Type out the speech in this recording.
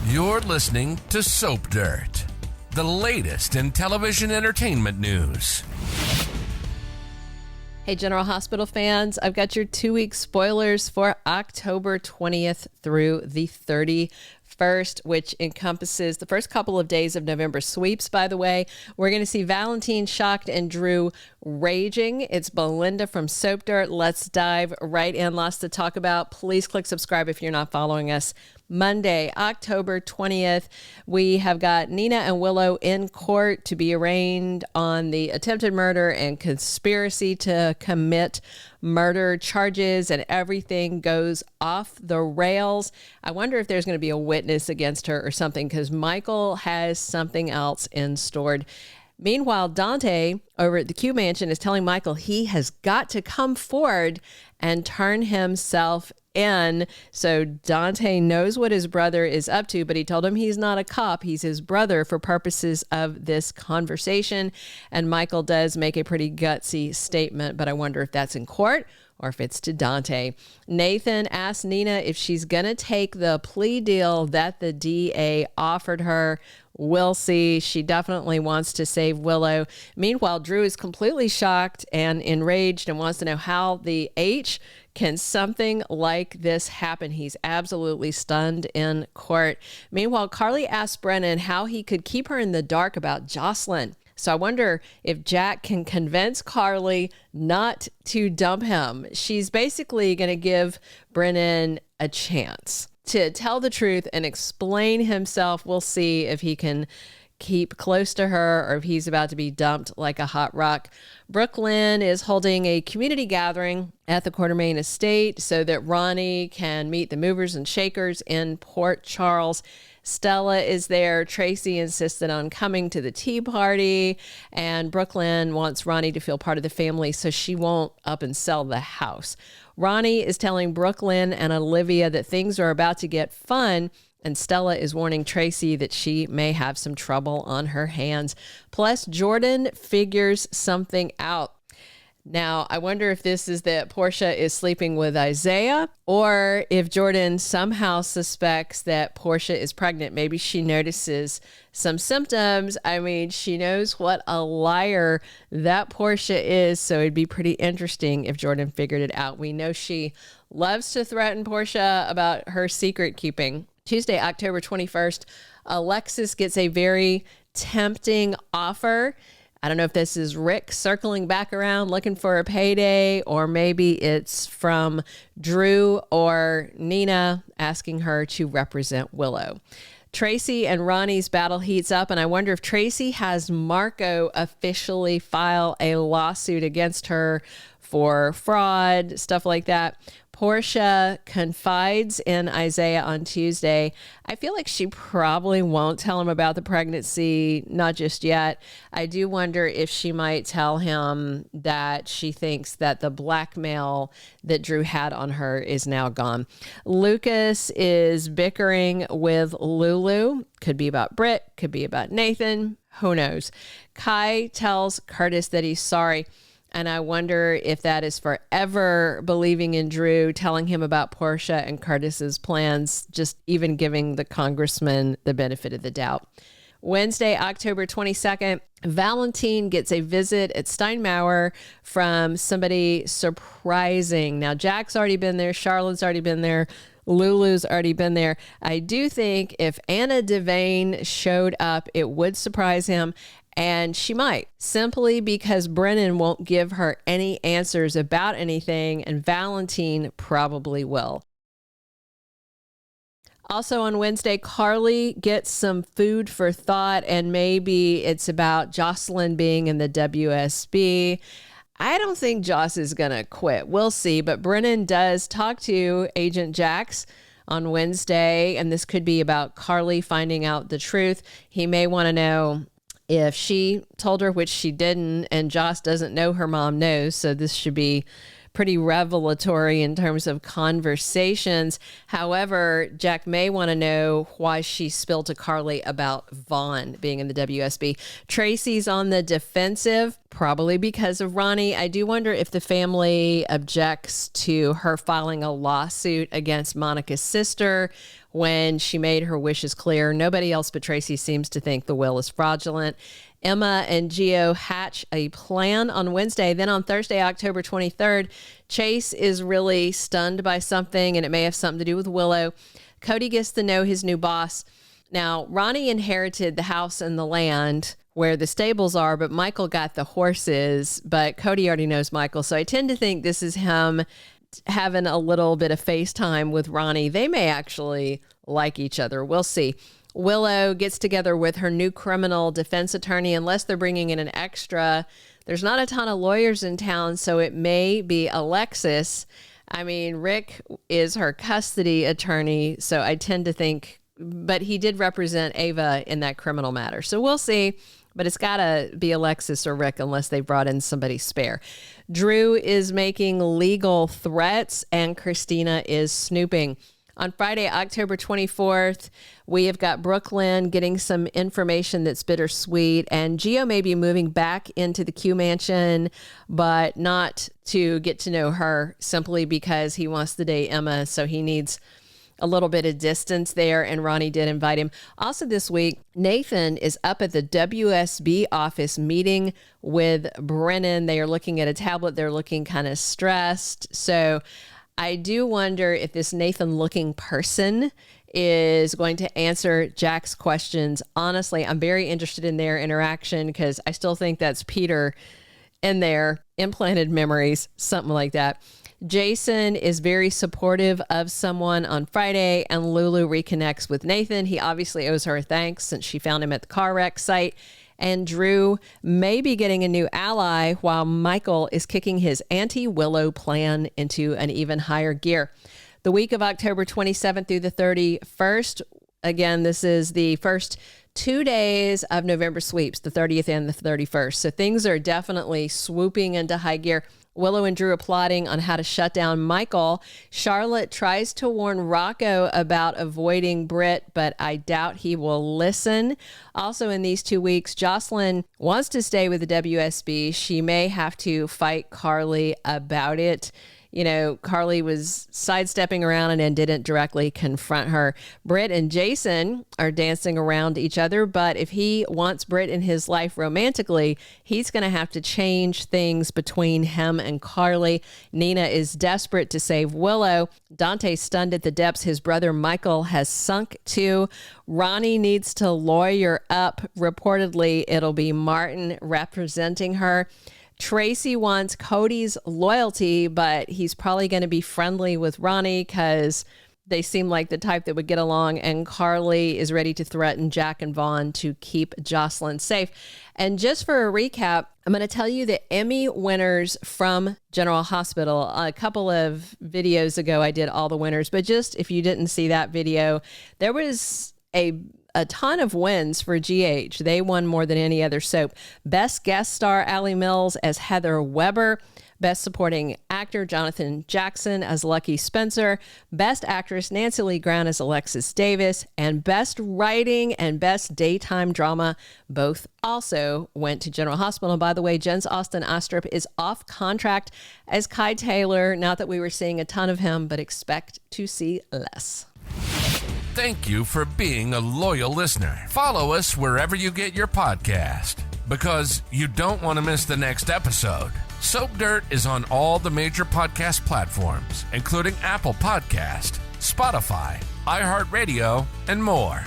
You're listening to Soap Dirt, the latest in television entertainment news. Hey, General Hospital fans, I've got your 2-week spoilers for October 20th through the 31st, which encompasses the first couple of days of November sweeps, by the way. We're going to see Valentin shocked and Drew raging. It's Belinda from Soap Dirt. Let's dive right in. Lots to talk about. Please click subscribe if you're not following us. Monday, October 20th, we have got Nina and Willow in court to be arraigned on the attempted murder and conspiracy to commit murder charges, and everything goes off the rails. I wonder if there's going to be a witness against her or something, because Michael has something else in store. Meanwhile, Dante over at the Q Mansion is telling Michael he has got to come forward and turn himself in. So Dante knows what his brother is up to, but he told him he's not a cop. He's his brother for purposes of this conversation. And Michael does make a pretty gutsy statement, but I wonder if that's in court or if it's to Dante. Nathan asked Nina if she's going to take the plea deal that the DA offered her. We'll see. She definitely wants to save Willow. Meanwhile, Drew is completely shocked and enraged and wants to know how the H can something like this happen. He's absolutely stunned in court. Meanwhile, Carly asked Brennan how he could keep her in the dark about Josslyn. So I wonder if Jack can convince Carly not to dump him. She's basically going to give Brennan a chance to tell the truth and explain himself. We'll see if he can keep close to her or if he's about to be dumped like a hot rock. Brooklyn is holding a community gathering at the Quartermaine estate so that Ronnie can meet the movers and shakers in Port Charles. Stella is there. Tracy insisted on coming to the tea party, and Brooklyn wants Ronnie to feel part of the family so she won't up and sell the house. Ronnie is telling Brooklyn and Olivia that things are about to get fun, and Stella is warning Tracy that she may have some trouble on her hands. Plus, Jordan figures something out. Now, I wonder if this is that Portia is sleeping with Isaiah, or if Jordan somehow suspects that Portia is pregnant. Maybe she notices some symptoms. I mean, she knows what a liar that Portia is, so it'd be pretty interesting if Jordan figured it out. We know she loves to threaten Portia about her secret keeping. Tuesday, October 21st, Alexis gets a very tempting offer. I don't know if this is Rick circling back around looking for a payday, or maybe it's from Drew or Nina asking her to represent Willow. Tracy and Ronnie's battle heats up, and I wonder if Tracy has Marco officially file a lawsuit against her for fraud, stuff like that. Portia confides in Isaiah on Tuesday. I feel like she probably won't tell him about the pregnancy, not just yet. I do wonder if she might tell him that she thinks that the blackmail that Drew had on her is now gone. Lucas is bickering with Lulu. Could be about Britt, could be about Nathan. Who knows? Kai tells Curtis that he's sorry. And I wonder if that is forever believing in Drew, telling him about Portia and Curtis's plans, just even giving the congressman the benefit of the doubt. Wednesday, October 22nd, Valentin gets a visit at Steinmauer from somebody surprising. Now, Jack's already been there. Charlotte's already been there. Lulu's already been there. I do think if Anna Devane showed up, it would surprise him. And she might, simply because Brennan won't give her any answers about anything, and Valentin probably will. Also on Wednesday, Carly gets some food for thought, and maybe it's about Josslyn being in the WSB. I don't think Joss is going to quit. We'll see. But Brennan does talk to Agent Jacks on Wednesday, and this could be about Carly finding out the truth. He may want to know if she told her, which she didn't, and Joss doesn't know her mom knows, so this should be pretty revelatory in terms of conversations. However, Jack may want to know why she spilled to Carly about Vaughn being in the WSB. Tracy's on the defensive, probably because of Ronnie. I do wonder if the family objects to her filing a lawsuit against Monica's sister when she made her wishes clear. Nobody else but Tracy seems to think the will is fraudulent. Emma and Gio hatch a plan on Wednesday. Then on Thursday, October 23rd, Chase is really stunned by something, and it may have something to do with Willow. Cody gets to know his new boss. Now, Ronnie inherited the house and the land where the stables are, but Michael got the horses, but Cody already knows Michael. So I tend to think this is him having a little bit of FaceTime with Ronnie. They may actually like each other. We'll see. Willow gets together with her new criminal defense attorney. Unless they're bringing in an extra, there's not a ton of lawyers in town, so it may be Alexis. I mean, Rick is her custody attorney, so I tend to think, but he did represent Ava in that criminal matter. So we'll see, but it's got to be Alexis or Rick unless they brought in somebody spare. Drew is making legal threats, and Christina is snooping. On Friday, October 24th, we have got Brooklyn getting some information that's bittersweet, and Gio may be moving back into the Q mansion, but not to get to know her, simply because he wants to date Emma, so he needs a little bit of distance there, and Ronnie did invite him. Also this week, Nathan is up at the WSB office meeting with Brennan. They are looking at a tablet. They're looking kind of stressed, so I do wonder if this Nathan-looking person is going to answer Jack's questions. Honestly, I'm very interested in their interaction because I still think that's Peter in there, implanted memories, something like that. Jason is very supportive of someone on Friday, and Lulu reconnects with Nathan. He obviously owes her thanks since she found him at the car wreck site. And Drew may be getting a new ally while Michael is kicking his anti-Willow plan into an even higher gear. The week of October 27th through the 31st, again, this is the first 2 days of November sweeps, the 30th and the 31st. So things are definitely swooping into high gear. Willow and Drew are plotting on how to shut down Michael. Charlotte tries to warn Rocco about avoiding Britt, but I doubt he will listen. Also in these 2 weeks, Josslyn wants to stay with the WSB. She may have to fight Carly about it. You know, Carly was sidestepping around and then didn't directly confront her. Britt and Jason are dancing around each other, but if he wants Britt in his life romantically, he's going to have to change things between him and Carly. Nina is desperate to save Willow. Dante's stunned at the depths his brother Michael has sunk to. Ronnie needs to lawyer up. Reportedly, it'll be Martin representing her. Tracy wants Cody's loyalty, but he's probably going to be friendly with Ronnie because they seem like the type that would get along. And Carly is ready to threaten Jack and Vaughn to keep Josslyn safe. And just for a recap, I'm going to tell you the Emmy winners from General Hospital. A couple of videos ago, I did all the winners, but just if you didn't see that video, there was a ton of wins for GH. They won more than any other soap. Best guest star, Allie Mills as Heather Weber. Best supporting actor, Jonathan Jackson as Lucky Spencer. Best actress, Nancy Lee Grahn as Alexis Davis. And best writing and best daytime drama both also went to General Hospital. By the way, Jens Austen Astrup is off contract as Kai Taylor. Not that we were seeing a ton of him, but expect to see less. Thank you for being a loyal listener. Follow us wherever you get your podcast, because you don't want to miss the next episode. Soap Dirt is on all the major podcast platforms, including Apple Podcast, Spotify, iHeartRadio, and more.